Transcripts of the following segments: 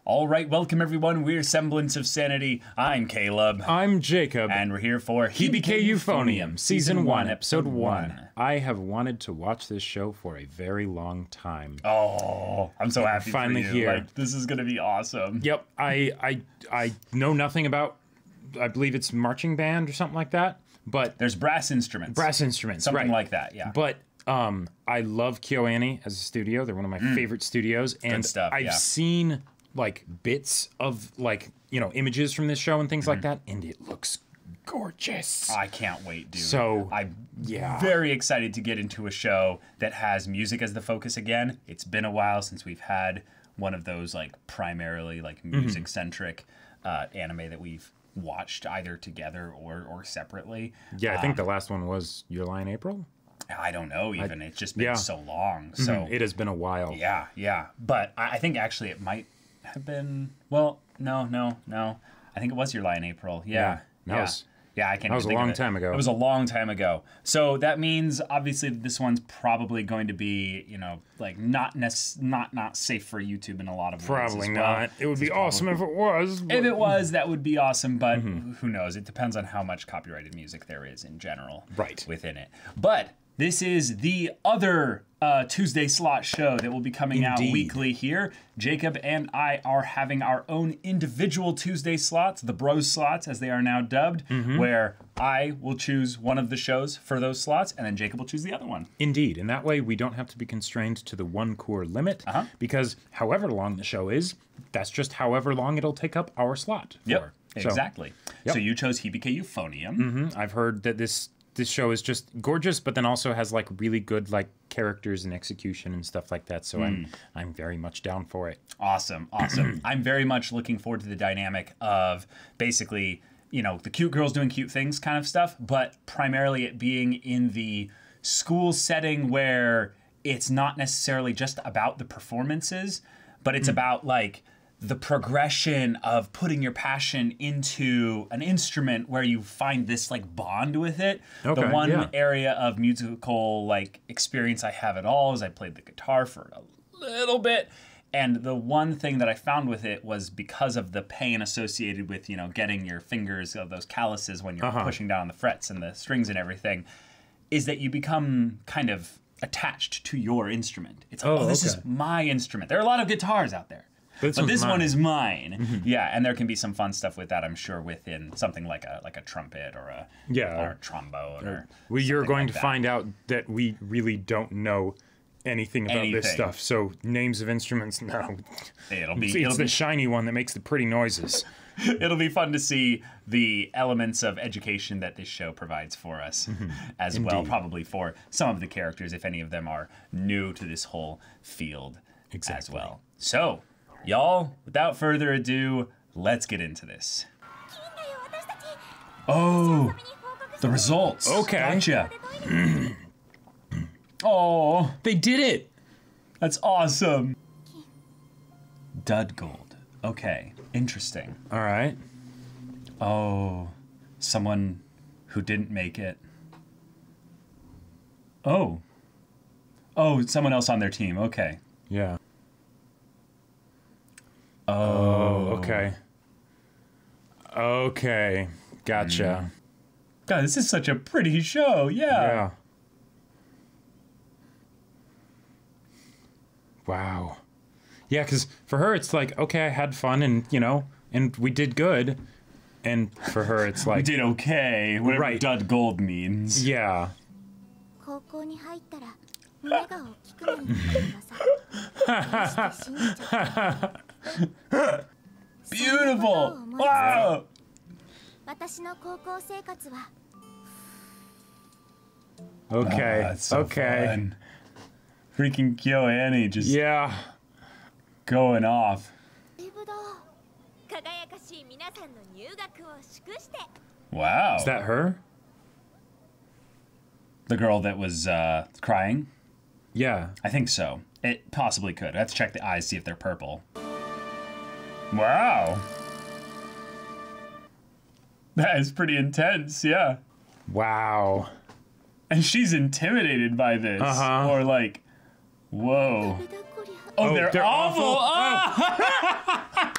All right, welcome everyone. We're Semblance of Sanity. I'm Caleb. I'm Jacob. And we're here for Hibike Euphonium, Season 1, Episode 1. I have wanted to watch this show for a very long time. Oh, I'm so happy finally for you. here. Like, this is going to be awesome. Yep, I know nothing about, I believe it's marching band or something like that, but... There's brass instruments. Brass instruments, something right. like that, yeah. But I love KyoAni as a studio. They're one of my favorite studios. And good stuff, I've seen... like bits of like, you know, images from this show and things like that, and it looks gorgeous. I can't wait, dude. So I'm very excited to get into a show that has music as the focus again. It's been a while since we've had one of those like primarily like music centric anime that we've watched either together or separately. Yeah, I think the last one was Your Lie in April. I don't know even. It's just been so long. So it has been a while. Yeah, yeah. But I think actually it might have been, well, no. I think it was Your Lie in April. Yeah. I can't. That was a long time ago. It was a long time ago. So that means obviously this one's probably going to be, you know, like not safe for YouTube in a lot of ways. Probably as well. not. It would be awesome if it was. But... If it was, that would be awesome. But who knows? It depends on how much copyrighted music there is in general, within it. But this is the other Tuesday slot show that will be coming out weekly here. Jacob and I are having our own individual Tuesday slots, the bros slots as they are now dubbed, where I will choose one of the shows for those slots and then Jacob will choose the other one. Indeed, and that way we don't have to be constrained to the one core limit because however long the show is, that's just however long it'll take up our slot. Yep, exactly. So you chose Hibike Euphonium. I've heard that this show is just gorgeous, but then also has like really good like characters and execution and stuff like that. So I'm very much down for it. Awesome. I'm very much looking forward to the dynamic of basically, you know, the cute girls doing cute things kind of stuff, but primarily it being in the school setting where it's not necessarily just about the performances, but it's about like the progression of putting your passion into an instrument where you find this like bond with it. The one area of musical like experience I have at all is I played the guitar for a little bit. And the one thing that I found with it was because of the pain associated with, you know, getting your fingers of those calluses when you're pushing down on the frets and the strings and everything, is that you become kind of attached to your instrument. It's like, this is my instrument. There are a lot of guitars out there. But this one is mine. Yeah, and there can be some fun stuff with that, I'm sure, within something like a trumpet or a trombone. Or you're going to find out that we really don't know anything about this stuff. So names of instruments, no. It's the shiny one that makes the pretty noises. It'll be fun to see the elements of education that this show provides for us as well, probably for some of the characters, if any of them are new to this whole field as well. So, y'all, without further ado, let's get into this. Oh, the results. Okay. Gotcha. Oh, they did it. That's awesome. Dud gold. Okay, interesting. All right. Oh, someone who didn't make it. Oh, someone else on their team. Okay. Yeah. Oh, okay. Okay, gotcha. God, this is such a pretty show. Yeah. Wow. Yeah, because for her, it's like, okay, I had fun and, you know, and we did good. And for her, it's like... we did okay, whatever dud gold means. Yeah. Beautiful! Wow! Okay. That's so fun. Freaking KyoAni just going off. Wow. Is that her? The girl that was crying? Yeah. I think so. It possibly could. Let's check the eyes, see if they're purple. Wow. That is pretty intense, yeah. Wow. And she's intimidated by this. Or like, whoa. Oh, they're awful. Oh.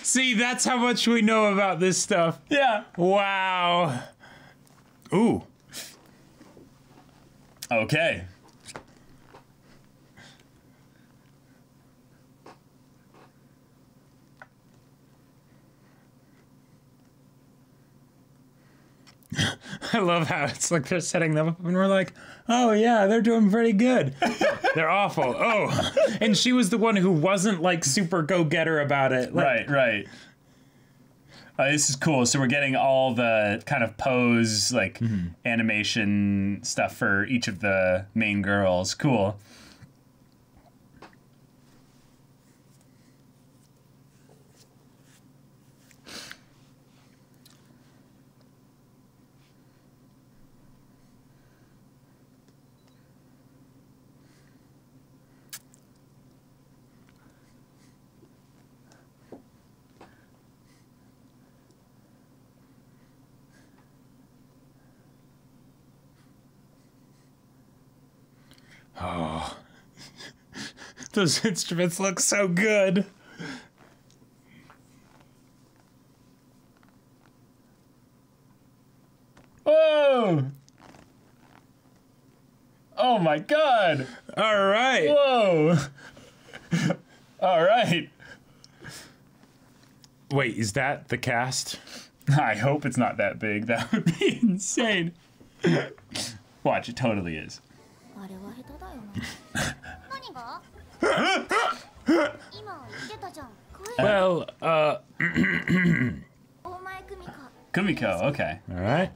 See, that's how much we know about this stuff. Yeah. Wow. Ooh. Okay. I love how it's like they're setting them up and we're like, oh yeah, they're doing pretty good. They're awful. Oh, and she was the one who wasn't like super go-getter about it. Like, right. This is cool. So we're getting all the kind of pose, like animation stuff for each of the main girls. Cool. Oh, those instruments look so good. Whoa! Oh my God! All right. Whoa! All right. Wait, is that the cast? I hope it's not that big. That would be insane. Watch, it totally is. Well, Kumiko, okay. all right.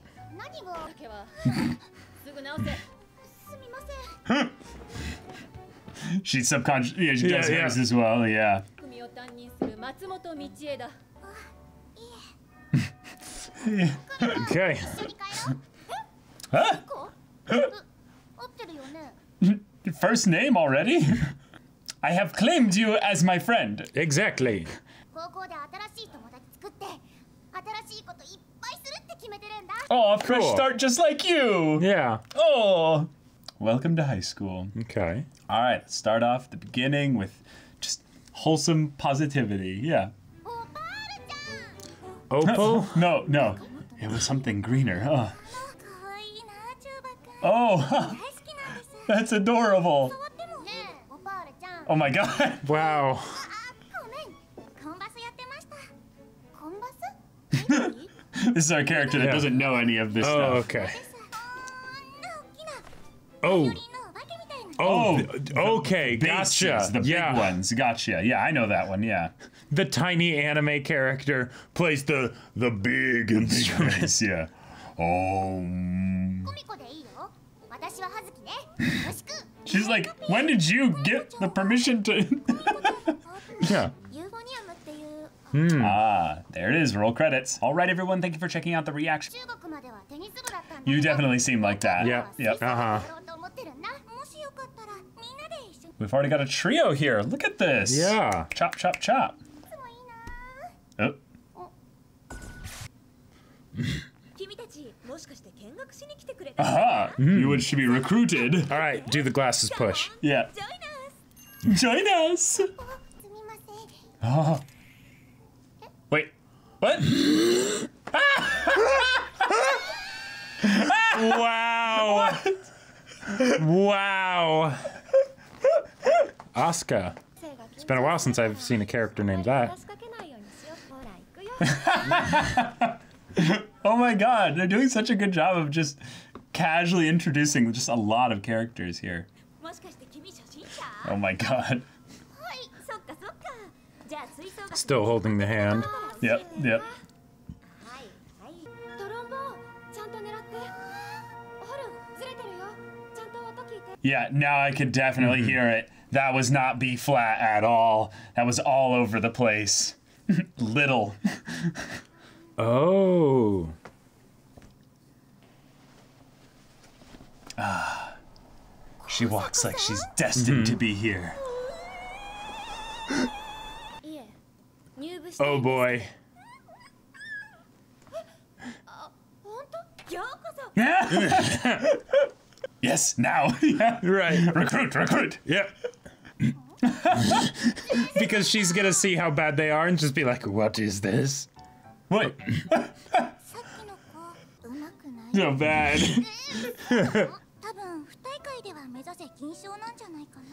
She's subconscious. Yeah, she does hers as well. Yeah. Okay. Huh? First name already? I have claimed you as my friend. Exactly. Oh, a fresh Cool. start just like you. Yeah. Oh. Welcome to high school. Okay. All right, let's start off at the beginning with just wholesome positivity. Yeah. Opal? No. It was something greener. Oh, that's adorable. Oh my God. Wow. This is our character that doesn't know any of this stuff. Okay. Oh. Okay, gotcha. The big ones, gotcha. Yeah, I know that one, yeah. The tiny anime character plays the big instruments. Yeah. Oh. She's like, when did you get the permission to... Yeah. Ah, there it is, roll credits. All right, everyone, thank you for checking out the reaction. You definitely seem like that. Yeah. Yep. Uh-huh. We've already got a trio here. Look at this. Yeah. Chop, chop, chop. Oh. Aha! You should be recruited. All right, do the glasses push. Yeah. Join us. Oh. Wait. What? Wow. Wow. Asuka. It's been a while since I've seen a character named that. Oh my God, they're doing such a good job of just casually introducing just a lot of characters here. Oh my God. Still holding the hand. Yep. Yeah, now I could definitely hear it. That was not B flat at all. That was all over the place. Little. Oh. She walks like she's destined to be here. Oh boy. Yes, now. Yeah. Right. Recruit. Yep. Because she's gonna see how bad they are and just be like, what is this? What? さっきの子うまくない So bad. 多分不大会では目指せ金賞なんじゃないかな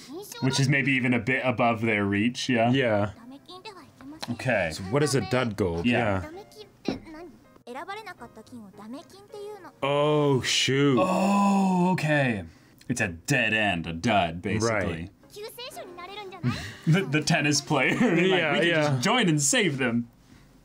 金賞 Which is maybe even a bit above their reach, yeah? Yeah. ダメ金ではいけません Okay. So what is a dud gold? Yeah. ダメ金って何選ばれなかった金をダメ金っていうの Oh, shoot. Oh, okay. It's a dead end, a dud, basically. Right. 救世主になれるんじゃない The tennis player. Like, Yeah, we can yeah. just join and save them.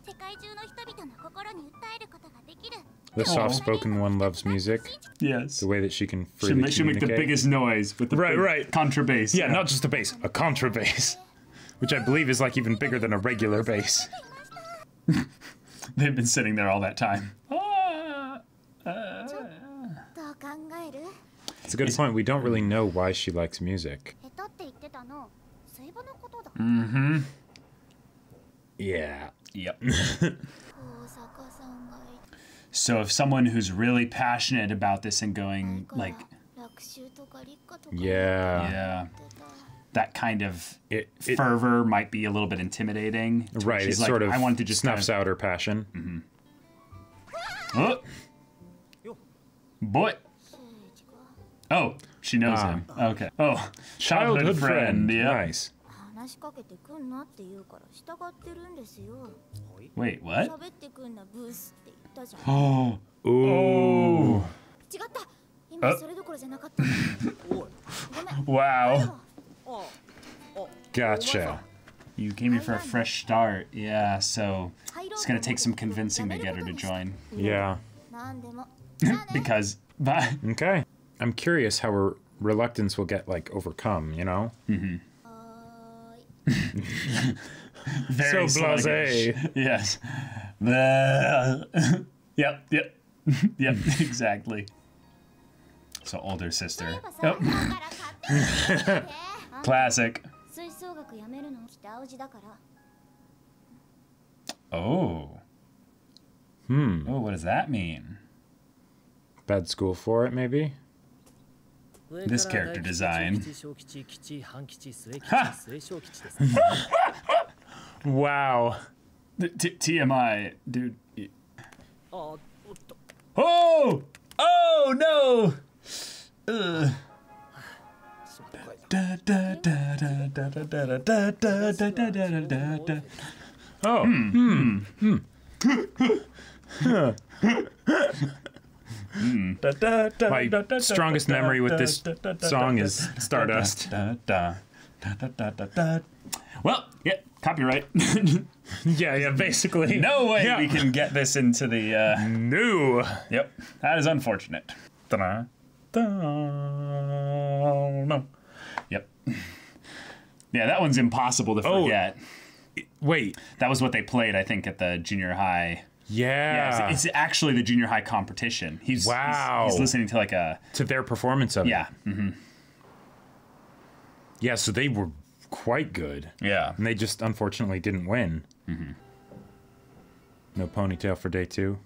世界中の人々の心に訴えることができる The soft-spoken one loves music. Yes. The way that she can She'll freely make the communicate. biggest noise with the Right, big right. contrabass. Yeah, not just a bass, a contrabass. Which I believe is like even bigger than a regular bass. They've been sitting there all that time. どう考える It's a good point. We don't really know why she likes music. 下手って言ってたの水母のことだ Yeah. Yep. 大坂さんが So if someone who's really passionate about this and going 言 like 学習とか理科とか Yeah. yeah, 言ってた that kind of It fervor might be a little bit intimidating. to where right. It she's like, sort of I want to just snuffs kind out her passion. of, oh, boy. 聖司が Oh, she knows him. Okay. Oh, Childhood friend. Yeah. Nice. 話しかけてくんなって言うから従ってるんですよ Wait, what? 喋ってくんなブースって言ったじゃん Oh. Ooh. 違った今それどころじゃなかったごめん Wow. Gotcha. You came here for a fresh start. Yeah, so it's gonna take some convincing to get her to join. Yeah. なんでもじゃあね Because, bye. Okay. I'm curious how her reluctance will get like overcome, you know? はーい Very So blasé. sluggish. Yes. Yep, yep. Yep, exactly. So older そう sister. いえばさ Oh, だから買ってね classic. 吹奏楽やめるの北おじだから Oh. Hmm. Oh, what does that mean? Bad school for it, maybe? This character design. Wow. TMI, dude. Oh! Oh no! Ugh. Da, da, da, da, da, da, da, da, da, da, da, da, da, da. Oh. Da, da, da, My da, da, strongest da, memory with da, this da, da, da, song da, is da, Stardust. da, da, da, da, da, da, da. Well, yeah, copyright. Yeah, basically. No way Yeah. we can get this into the. No. Yep, that is unfortunate. Da-da, da-no. Yep. Yeah, that one's impossible to forget. Wait. That was what they played, I think, at the junior high. Yeah, it's actually the junior high competition. Wow. He's listening to like a. To their performance of it. Yeah. Yeah, so they were quite good. Yeah. And they just unfortunately didn't win. No ponytail for day 2.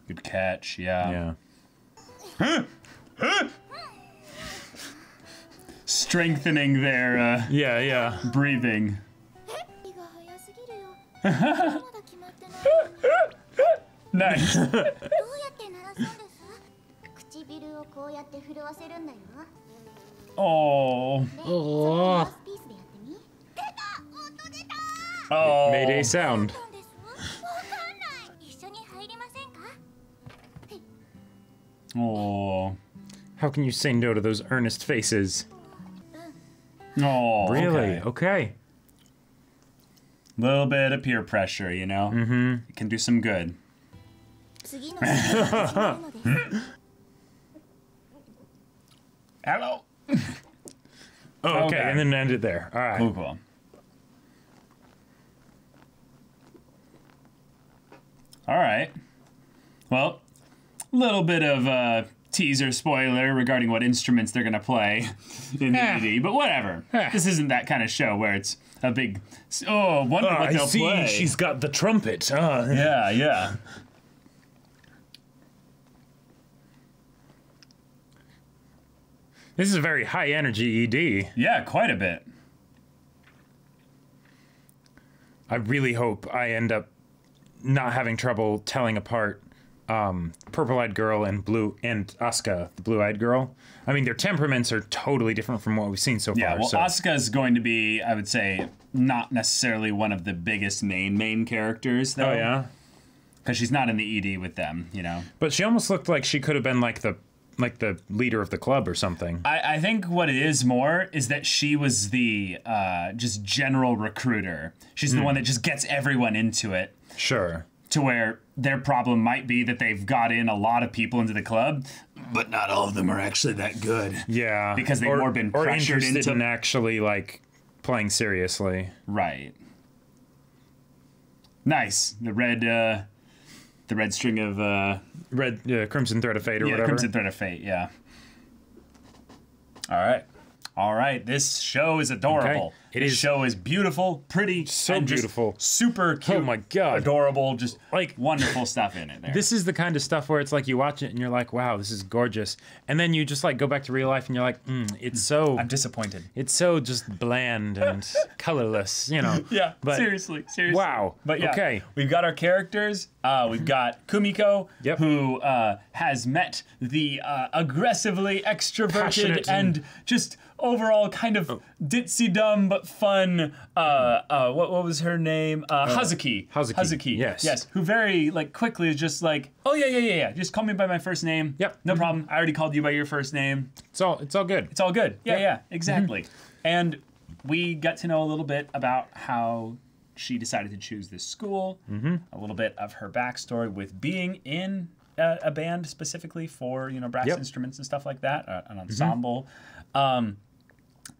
Good catch. Yeah. Yeah. Strengthening their Yeah. breathing. 息が早すぎるよまだ決まってない Nice. どうやって鳴らすんです唇をこうやって震わせるんだよ Oh. でそれをマウスピースでやってみ出た音出た Oh. Made a sound. なんですわかんない一緒に入りませんか Oh. How can you say no to those earnest faces? Oh. Really? Okay. Okay. Little bit of peer pressure, you know. It can do some good. 次の試合が始まるのです Hello. Oh, okay. Okay. And then end it there. All right. Cool, cool. All right. Well, little bit of teaser spoiler regarding what instruments they're gonna play in the ED, but whatever. This isn't that kind of show where it's a big. Oh, wonder what they'll play. She's got the trumpet. Yeah, yeah. This is a very high energy ED. Yeah, quite a bit. I really hope I end up not having trouble telling apart purple-eyed girl and Asuka, the blue-eyed girl. I mean, their temperaments are totally different from what we've seen so far. Yeah, well, so. Asuka is going to be, I would say, not necessarily one of the biggest main characters, though. Oh, yeah? Because she's not in the ED with them, you know. But she almost looked like she could have been like the leader of the club or something. I think what it is more is that she was the just general recruiter. She's the one that just gets everyone into it. Sure. To where their problem might be that they've got in a lot of people into the club, but not all of them are actually that good. Yeah. Because they've more been pressured into in actually like playing seriously. Right. Nice. The red string of Crimson Thread of Fate or whatever. Crimson Thread of Fate, yeah. All right. This show is adorable. Okay. This show is beautiful, pretty, so and just beautiful, super cute. Oh my god, adorable, just like wonderful stuff in it. There. This is the kind of stuff where it's like you watch it and you're like, wow, this is gorgeous, and then you just like go back to real life and you're like, it's so. I'm disappointed. It's so just bland and colorless, you know. Yeah, but seriously. Wow. But yeah, okay. We've got our characters. We've got Kumiko, yep. who has met the aggressively extroverted Passionate and just overall kind of ditzy dumb but fun. What was her name? Hazuki. Hazuki. Yes. Who very like quickly is just like, oh yeah. Just call me by my first name. Yep. No problem. I already called you by your first name. It's all good. It's all good. Yeah. Exactly. And we got to know a little bit about how she decided to choose this school. A little bit of her backstory with being in a band specifically for brass instruments and stuff like that, an ensemble.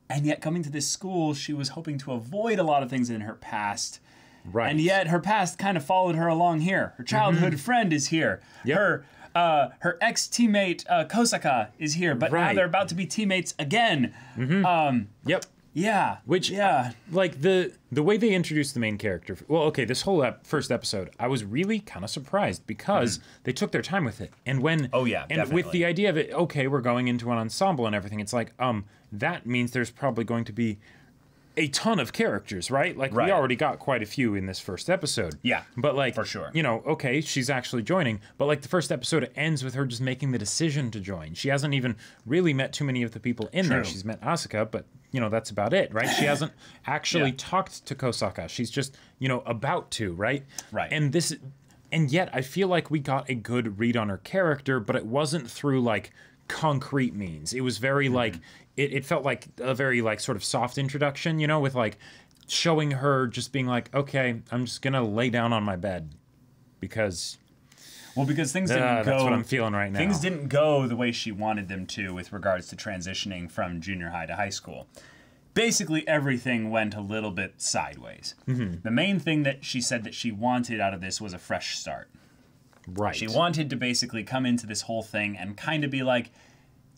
And yet coming to this school, she was hoping to avoid a lot of things in her past. Right. And yet her past kind of followed her along here. Her childhood friend is here. Yep. Her ex-teammate Kosaka is here, but now they're about to be teammates again. Yep. Yeah. Like the way they introduced the main character. Well, okay, this whole first episode, I was really kind of surprised because they took their time with it. And when with the idea of it, okay, we're going into an ensemble and everything. It's like that means there's probably going to be a ton of characters, right? Like we already got quite a few in this first episode. Yeah. But like for sure. Okay, she's actually joining, but like the first episode ends with her just making the decision to join. She hasn't even really met too many of the people in there. She's met Asuka, but that's about it, right? She hasn't actually talked to Kosaka. She's just, about to, right? Right. And yet I feel like we got a good read on her character, but it wasn't through like concrete means. It was very like it felt like a very like sort of soft introduction, with like showing her just being like, okay, I'm just gonna lay down on my bed because things didn't go. That's what I'm feeling right now. Things didn't go the way she wanted them to with regards to transitioning from junior high to high school. Basically, everything went a little bit sideways. The main thing that she said that she wanted out of this was a fresh start. Right. She wanted to basically come into this whole thing and kind of be like,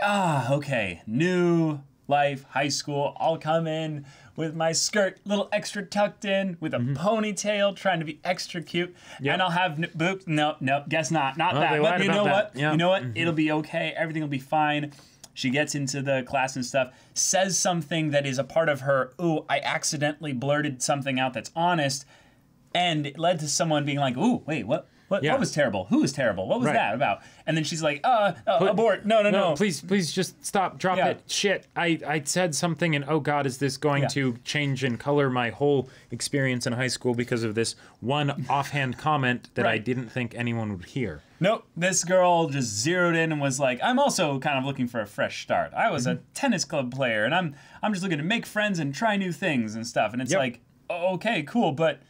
okay, new life, high school. I'll come in with my skirt a little extra tucked in, with a ponytail, trying to be extra cute, and I'll have boobs. No, guess not that. But you know what? Yeah. You know what? It'll be okay. Everything will be fine. She gets into the class and stuff, says something that is a part of her, I accidentally blurted something out that's honest, and it led to someone being like, wait, what? What was terrible? Who was terrible? What was that about? And then she's like, abort. No. Please just stop. Drop it. Shit. I said something and oh God, is this going to change and color my whole experience in high school because of this one offhand comment that I didn't think anyone would hear? Nope. This girl just zeroed in and was like, I'm also kind of looking for a fresh start. I was a tennis club player and I'm just looking to make friends and try new things and stuff. And it's like, okay, cool, but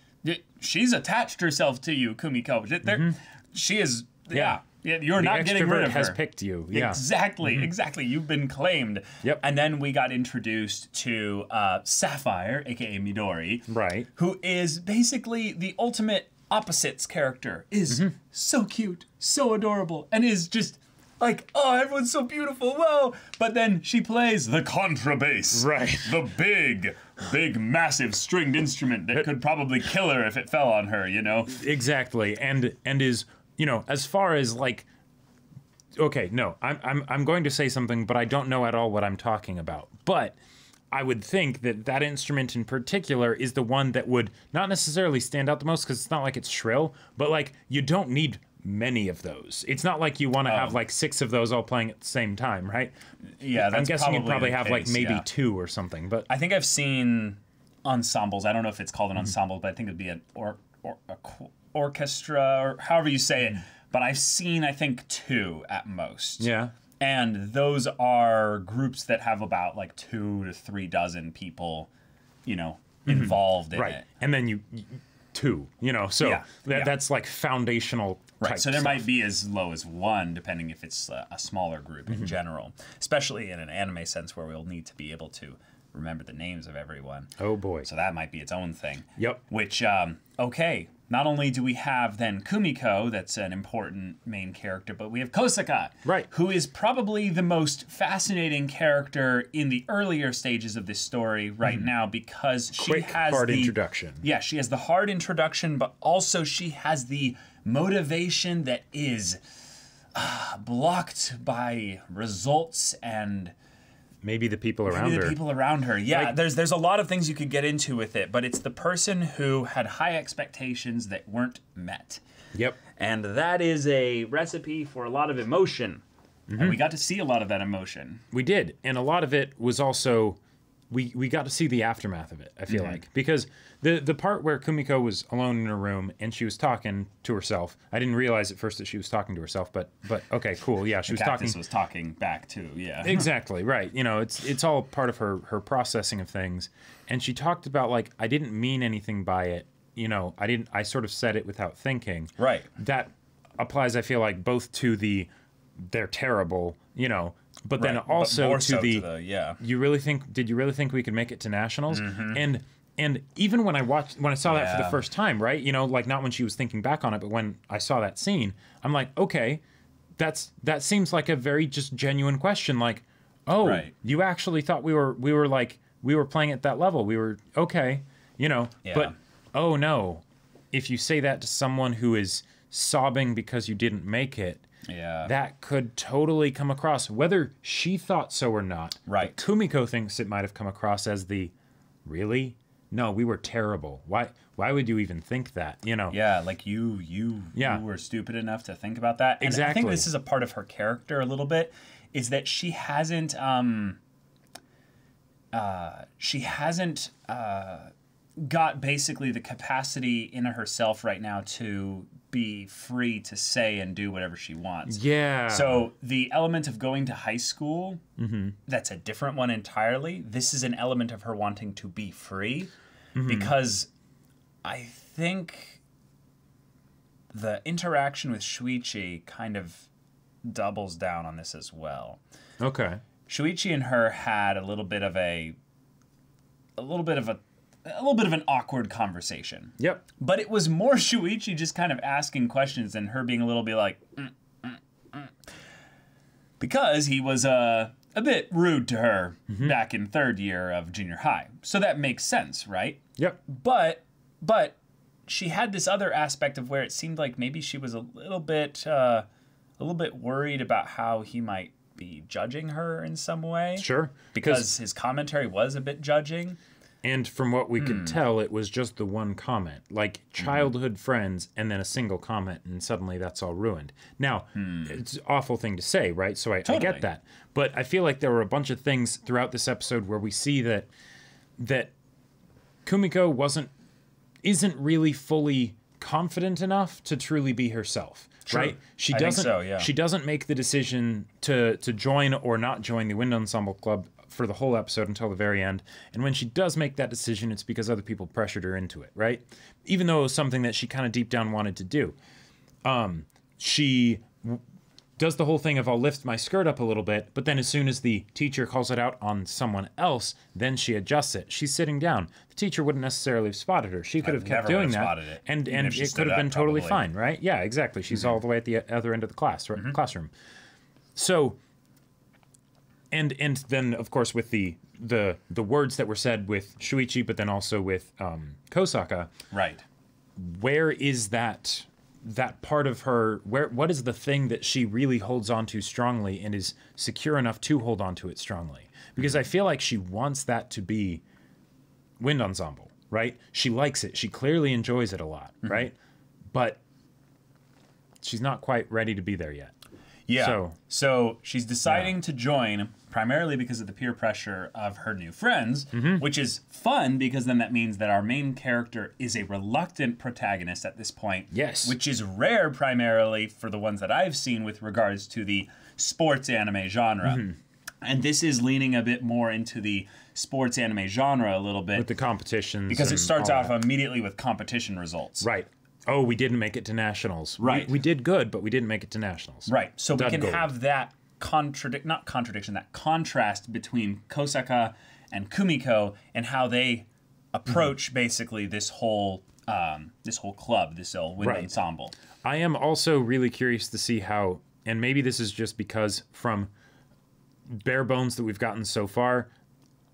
she's attached herself to you, Kumiko. She is, you're not getting rid of her. Has picked you. Yeah. Exactly. You've been claimed. Yep. And then we got introduced to Sapphire, aka Midori, right? Who is basically the ultimate opposites character. Is so cute, so adorable, and is just like, everyone's so beautiful, whoa! But then she plays the contrabass, right? The big, massive stringed instrument that could probably kill her if it fell on her, Exactly, and is, as far as like okay, no, I'm going to say something, but I don't know at all what I'm talking about. But I would think that that instrument in particular is the one that would not necessarily stand out the most, because it's not like it's shrill, but like you don't need many of those. It's not like you want to have like 6 of those all playing at the same time, right? Yeah, that's I'm guessing you'd probably the have like case, maybe yeah. 2 or something. But I think I've seen ensembles. I don't know if it's called an ensemble, but I think it'd be an orchestra or however you say it. But I've seen, I think, 2 at most. yeah. And those are groups that have about like 2 to 3 dozen people, you know, involved in Right. it. And then you 2, you know, so Yeah, yeah. that's like foundational Right. type So there stuff. might be as low as 1, depending if it's a smaller group in general, especially in an anime sense where we'll need to be able to remember the names of everyone. Oh boy. So that might be its own thing. Yep. Which, okay, not only do we have then Kumiko, that's an important main character, but we have Kosaka, Right. who is probably the most fascinating character in the earlier stages of this story right now, because she Quick, has hard the introduction. Yeah, she has the hard introduction, but also she has the motivation that is blocked by results and Maybe the people around maybe the her. people around her. Yeah, Like- there's a lot of things you could get into with it, but it's the person who had high expectations that weren't met. Yep. And that is a recipe for a lot of emotion. And we got to see a lot of that emotion. We did, and a lot of it was also we got to see the aftermath of it. I feel like, because the part where Kumiko was alone in her room and she was talking to herself. I didn't realize at first that she was talking to herself, but okay, cool, yeah, she was talking. Cactus was talking back too. Yeah. Exactly, right. You know, it's all part of her processing of things, and she talked about like, I didn't mean anything by it. You know, I sort of said it without thinking. Right. That applies, I feel like, both to they're terrible, you know, but then Right, but also more to so the to the- yeah. did you really think we could make it to nationals? And even when I saw that for the Yeah. first time, right? You know, like not when she was thinking back on it, but when I saw that scene, I'm like, okay, that seems like a very just genuine question. Like, oh, Right. you actually thought we were playing at that level. We were okay, you know. Yeah. But oh no, if you say that to someone who is sobbing because you didn't make it, Yeah. that could totally come across, whether she thought so or not. Right. But Kumiko thinks it might have come across as really? No, we were terrible. Why would you even think that? You know? Yeah, like you Yeah. were stupid enough to think about that. And I Exactly. think this is a part of her character a little bit, is that she hasn't got basically the capacity in herself right now to be free to say and do whatever she wants. Yeah. So the element of going to high school, that's a different one entirely. This is an element of her wanting to be free, because I think the interaction with Shuichi kind of doubles down on this as well. Okay. Shuichi and her had a little bit of an awkward conversation. Yep. But it was more Shuichi just kind of asking questions than her being a little bit like, because he was a bit rude to her back in 3rd year of junior high. So that makes sense, right? Yep. But she had this other aspect of where it seemed like maybe she was a little bit worried about how he might be judging her in some way. Sure. Because his commentary was a bit judging. And from what we could tell, it was just the one comment, like childhood friends, and then a single comment, and suddenly that's all ruined. Now, it's an awful thing to say, right? So I Totally. get that. But I feel like there were a bunch of things throughout this episode where we see that Kumiko isn't really fully confident enough to truly be herself. True. Right? She I think doesn't. so, yeah. She doesn't make the decision to join or not join the Wind Ensemble Club for the whole episode until the very end. And when she does make that decision, it's because other people pressured her into it, right? Even though it was something that she kind of deep down wanted to do. She does the whole thing of I'll lift my skirt up a little bit, but then as soon as the teacher calls it out on someone else, then she adjusts it. She's sitting down. The teacher wouldn't necessarily have spotted her. She could have kept never doing would have that, spotted it, and even if she it stood could have up, been totally probably. fine, right? Yeah, exactly. She's all the way at the other end of the classroom. So, and then of course with the words that were said with Shuichi, but then also with Kosaka, Right. where is that that part of her, what is the thing that she really holds on to strongly and is secure enough to hold on to it strongly? Because I feel like she wants that to be wind ensemble, right? She likes it. She clearly enjoys it a lot, right? But she's not quite ready to be there yet. Yeah. So she's deciding to join primarily because of the peer pressure of her new friends, which is fun because then that means that our main character is a reluctant protagonist at this point. Yes. Which is rare primarily for the ones that I've seen with regards to the sports anime genre. And this is leaning a bit more into the sports anime genre a little bit. With the competitions. Because it starts off immediately with competition results. Right. Oh, we didn't make it to nationals. Right. We did good, but we didn't make it to nationals. Right. So we can gold. have that that contrast between Kosaka and Kumiko and how they approach basically this whole club, this whole wind ensemble. I am also really curious to see how, and maybe this is just because from bare bones that we've gotten so far,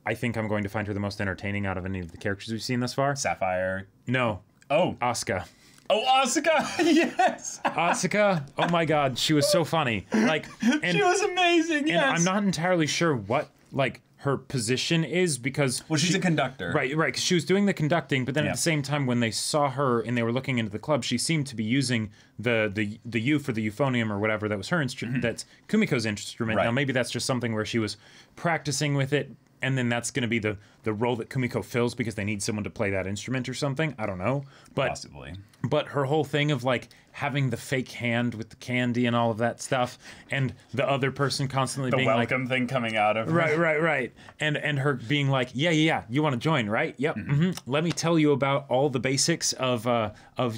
I think I'm going to find her the most entertaining out of any of the characters we've seen thus far. Sapphire. No. Oh. Asuka. Oh, Asuka! Yes! Asuka, oh my god, she was so funny. Like, and, she was amazing, yes! And I'm not entirely sure what, like, her position is because... Well, she's a conductor. Right, because she was doing the conducting, but then Yeah. at the same time, when they saw her and they were looking into the club, she seemed to be using the U for the euphonium or whatever that was her instrument, that's Kumiko's instrument. Right. Now, maybe that's just something where she was practicing with it, and then that's going to be the role that Kumiko fills because they need someone to play that instrument or something. I don't know. But, possibly. But her whole thing of, like, having the fake hand with the candy and all of that stuff, and the other person constantly The being welcome like... thing coming out of her. Right. And her being like, yeah, you want to join, right? Yep. Let me tell you about all the basics of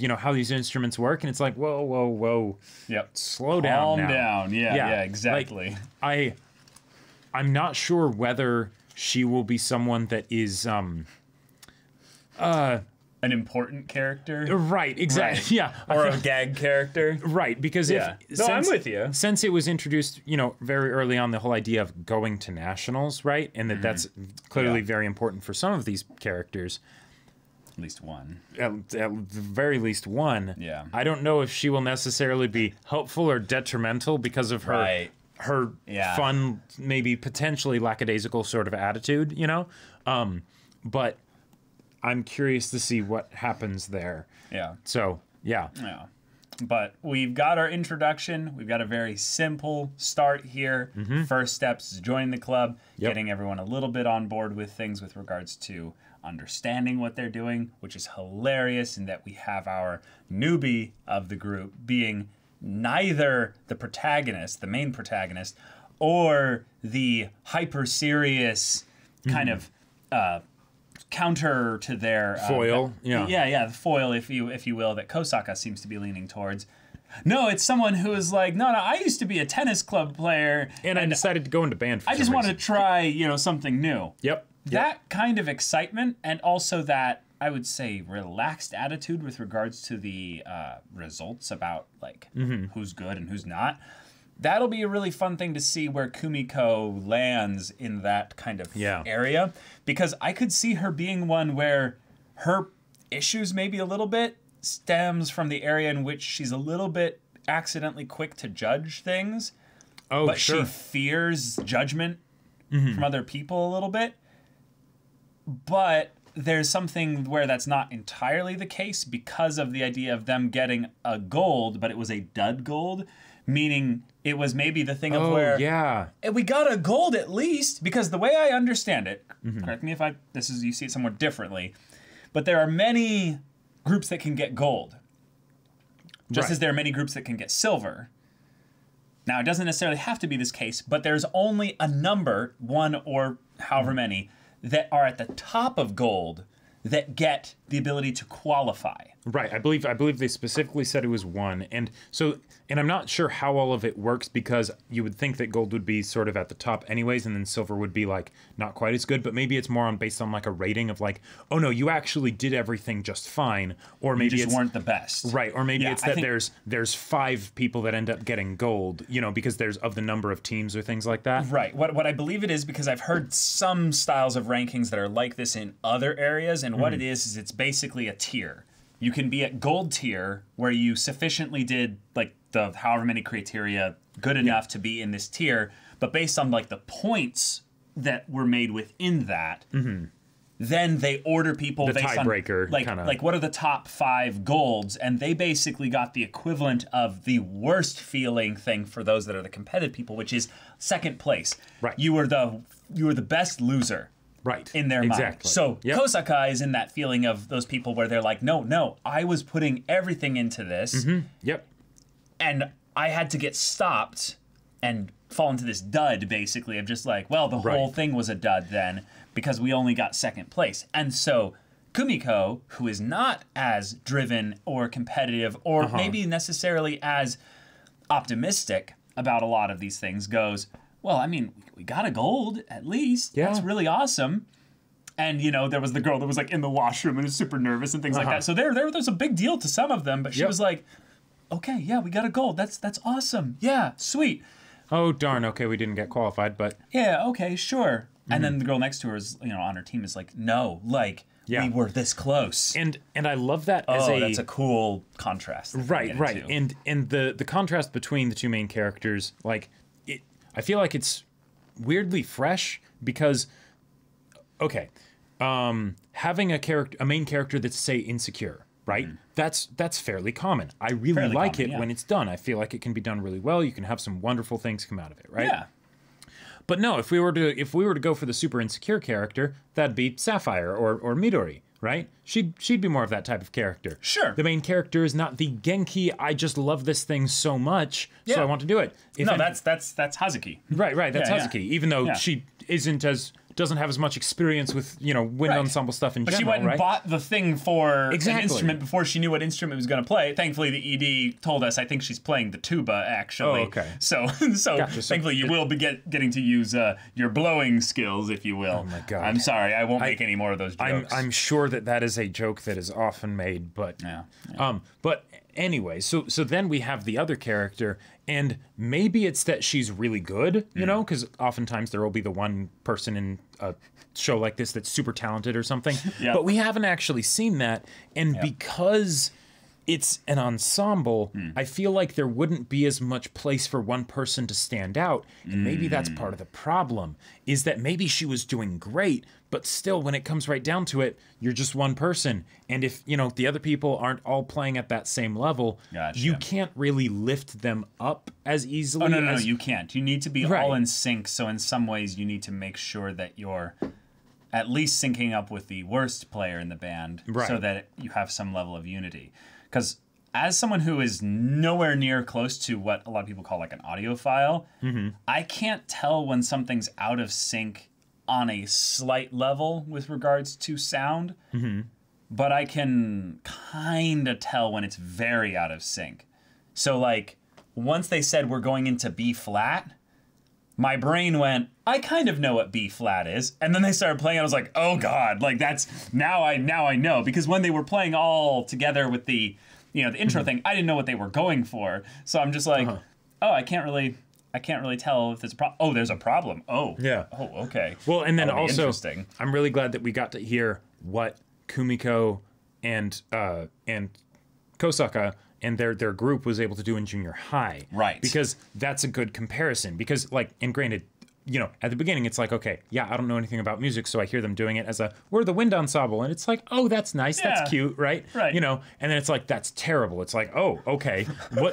you know, how these instruments work. And it's like, whoa. Yep. Slow down Calm now. down. Yeah, exactly. Like, I'm not sure whether she will be someone that is An important character. right, exactly. Right. Yeah. Or a gag character. Right, because Yeah. I'm with you. Since it was introduced, you know, very early on, the whole idea of going to nationals, right? And that's clearly very important for some of these characters. At least one. At the very least one. Yeah. I don't know if she will necessarily be helpful or detrimental because of her Right. her fun, maybe potentially lackadaisical sort of attitude, you know? But I'm curious to see what happens there. Yeah. So, yeah. Yeah. But we've got our introduction. We've got a very simple start here. First steps is joining the club, getting everyone a little bit on board with things with regards to understanding what they're doing, which is hilarious in that we have our newbie of the group being neither the protagonist, the main protagonist, or the hyper serious kind of counter to their foil. The foil, if you will, that Kosaka seems to be leaning towards. No, it's someone who is like, no, I used to be a tennis club player, And I decided to go into band for I some just wanted reason. to try, something new. Yep. That kind of excitement, and also that, I would say, relaxed attitude with regards to the results about, like, who's good and who's not. That'll be a really fun thing to see where Kumiko lands in that kind of area. Because I could see her being one where her issues maybe a little bit stems from the area in which she's a little bit accidentally quick to judge things. Oh, but sure. she fears judgment from other people a little bit. But there's something where that's not entirely the case because of the idea of them getting a gold, but it was a dud gold, meaning it was maybe the thing of where we got a gold at least, because the way I understand it, correct me if you see it somewhat differently, but there are many groups that can get gold, just as there are many groups that can get silver. Now, it doesn't necessarily have to be this case, but there's only a number, one or however many, that are at the top of gold that get the ability to qualify. Right. I believe they specifically said it was one. And I'm not sure how all of it works because you would think that gold would be sort of at the top anyways, and then silver would be like not quite as good, but maybe it's more based on like a rating of like, oh no, you actually did everything just fine, or maybe you just weren't the best. Right, or maybe it's that there's 5 people that end up getting gold, because there's of the number of teams or things like that. Right. What I believe it is, because I've heard some styles of rankings that are like this in other areas, and what it is it's basically a tier. You can be at gold tier where you sufficiently did like the however many criteria good enough to be in this tier, but based on like the points that were made within that, then they order people The based tiebreaker on like kinda. like what are the top 5 golds, and they basically got the equivalent of the worst feeling thing for those that are the competitive people, which is second place. Right. You were the best loser. Right. In their mind. Exactly. So Yep. Kosaka is in that feeling of those people where they're like, no, I was putting everything into this, Yep. and I had to get stopped and fall into this dud, basically, of just like, well, the whole thing was a dud then because we only got second place. And so Kumiko, who is not as driven or competitive or maybe necessarily as optimistic about a lot of these things, goes, well, I mean, we got a gold at least. Yeah. That's really awesome. And, you know, there was the girl that was like in the washroom and was super nervous and things like that. So there was a big deal to some of them, but she was like, okay, yeah, we got a gold. That's awesome. Yeah, sweet. Oh, darn. Okay, we didn't get qualified, but... Yeah, okay, sure. And then the girl next to her is, you know, on her team is like, no, like, we were this close. And I love that as that's a cool contrast. Right. Into. And the contrast between the two main characters, like, I feel like it's weirdly fresh because, okay, having a main character that's, say, insecure, right? That's fairly common. I really like it when it's done. I feel like it can be done really well. You can have some wonderful things come out of it, right? Yeah. But no, if we were to go for the super insecure character, that'd be Sapphire or Midori, right? She'd be more of that type of character. Sure. The main character is not the Genki, I just love this thing so much, so I want to do it. That's Hazuki. Right, that's Yeah, Hazuki, even though she doesn't have as much experience with, you know, wind ensemble stuff in general, But she went and bought the thing for an instrument before she knew what instrument it was going to play. Thankfully, the ED told us, I think she's playing the tuba, actually. Oh, okay. So thankfully, you will be getting to use your blowing skills, if you will. Oh, my God. I'm sorry, I won't make any more of those jokes. I'm sure that is a joke that is often made, but... But anyway, so then we have the other character, and maybe it's that she's really good, you know, because oftentimes there will be the one person in a show like this that's super talented or something. But we haven't actually seen that, and because it's an ensemble, I feel like there wouldn't be as much place for one person to stand out, and maybe that's part of the problem, is that maybe she was doing great, but still, when it comes right down to it, you're just one person, and if, you know, the other people aren't all playing at that same level, you can't really lift them up as easily. Oh, no, you can't. You need to be all in sync, so in some ways you need to make sure that you're at least syncing up with the worst player in the band so that you have some level of unity. Because as someone who is nowhere near close to what a lot of people call like an audiophile, I can't tell when something's out of sync on a slight level with regards to sound, but I can kind of tell when it's very out of sync. So like once they said we're going into B flat, my brain went, I kind of know what B flat is. And then they started playing, and I was like, oh God, like that's, now I know. Because when they were playing all together with the, you know, the intro thing, I didn't know what they were going for. So I'm just like, oh, I can't really tell if there's a problem. Oh, there's a problem. Oh. Yeah. Oh, okay. Well, and then also, I'm really glad that we got to hear what Kumiko and Kosaka and their group was able to do in junior high. Right. Because that's a good comparison. Because, like, and granted, you know, at the beginning, it's like, okay, yeah, I don't know anything about music, so I hear them doing it as we're the wind ensemble, and it's like, oh, that's nice, that's cute, right? Right. You know, and then it's like, that's terrible. It's like, oh, okay,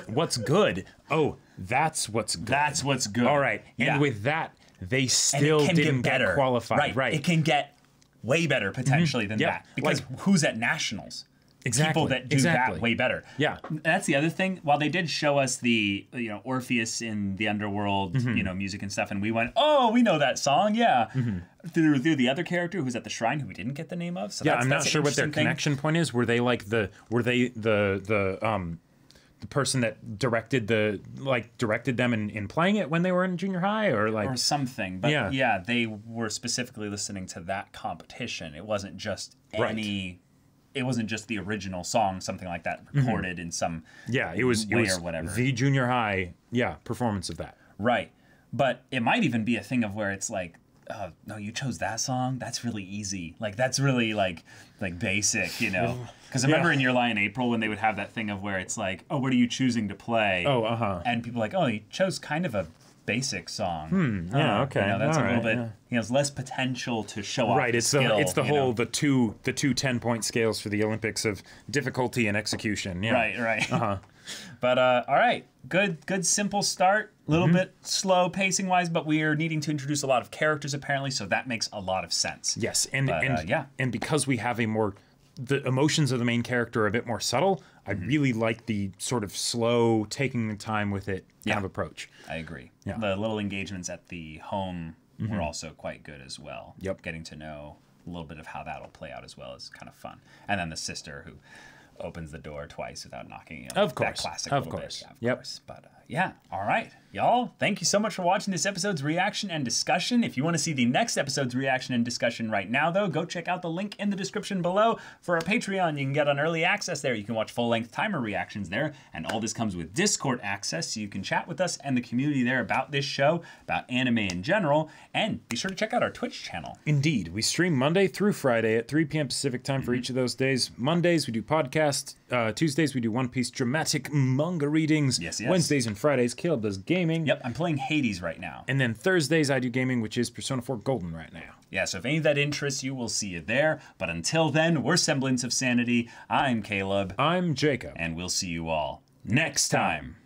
what's good? Oh, that's what's good. That's what's good. All right, and with that, they still didn't get qualified. Right. It can get way better, potentially, than that. Because who's at nationals? Exactly. People that do that way better. Yeah. And that's the other thing. While they did show us the, you know, Orpheus in the underworld, you know, music and stuff, and we went, oh, we know that song, through the other character who's at the shrine who we didn't get the name of. So I'm not sure what their connection point is. Were they like the person that directed them in playing it when they were in junior high or something? But yeah, they were specifically listening to that competition. It wasn't just it wasn't just the original song, something like that, recorded in some it was or whatever. The junior high performance of that. Right. But it might even be a thing of where it's like no, you chose that song. That's really easy. Like that's really like basic, you know. Because I remember in Your Lie in April when they would have that thing of where it's like, oh, what are you choosing to play? Oh, uh-huh. And people are like, oh, you chose kind of a basic song. Yeah, okay. You know, that's all a little right, bit. You know, it's less potential to show off. Right, the it's skill, the you whole know? the two 10-point scales for the Olympics of difficulty and execution. Yeah. Right. Uh-huh. But all right, good simple start. A little bit slow pacing wise, but we are needing to introduce a lot of characters apparently, so that makes a lot of sense. Yes, But, and because we have the emotions of the main character are a bit more subtle, I really like the sort of slow, taking the time with it kind of approach. I agree. Yeah. The little engagements at the home were also quite good as well. Yep. Getting to know a little bit of how that'll play out as well is kind of fun. And then the sister who opens the door twice without knocking. You know, Of course. That classic Of little course. bit. Yeah, of Yep. course. But yeah, all right. Y'all, thank you so much for watching this episode's reaction and discussion. If you want to see the next episode's reaction and discussion right now, though, go check out the link in the description below for our Patreon. You can get on early access there. You can watch full-length timer reactions there. And all this comes with Discord access, so you can chat with us and the community there about this show, about anime in general. And be sure to check out our Twitch channel. Indeed. We stream Monday through Friday at 3 p.m. Pacific time for each of those days. Mondays, we do podcasts. Tuesdays, we do One Piece dramatic manga readings. Yes. Wednesdays and Fridays, Caleb does gaming. Yep, I'm playing Hades right now. And then Thursdays, I do gaming, which is Persona 4 Golden right now. Yeah, so if any of that interests you, we'll see you there. But until then, we're Semblance of Sanity. I'm Caleb. I'm Jacob. And we'll see you all next time.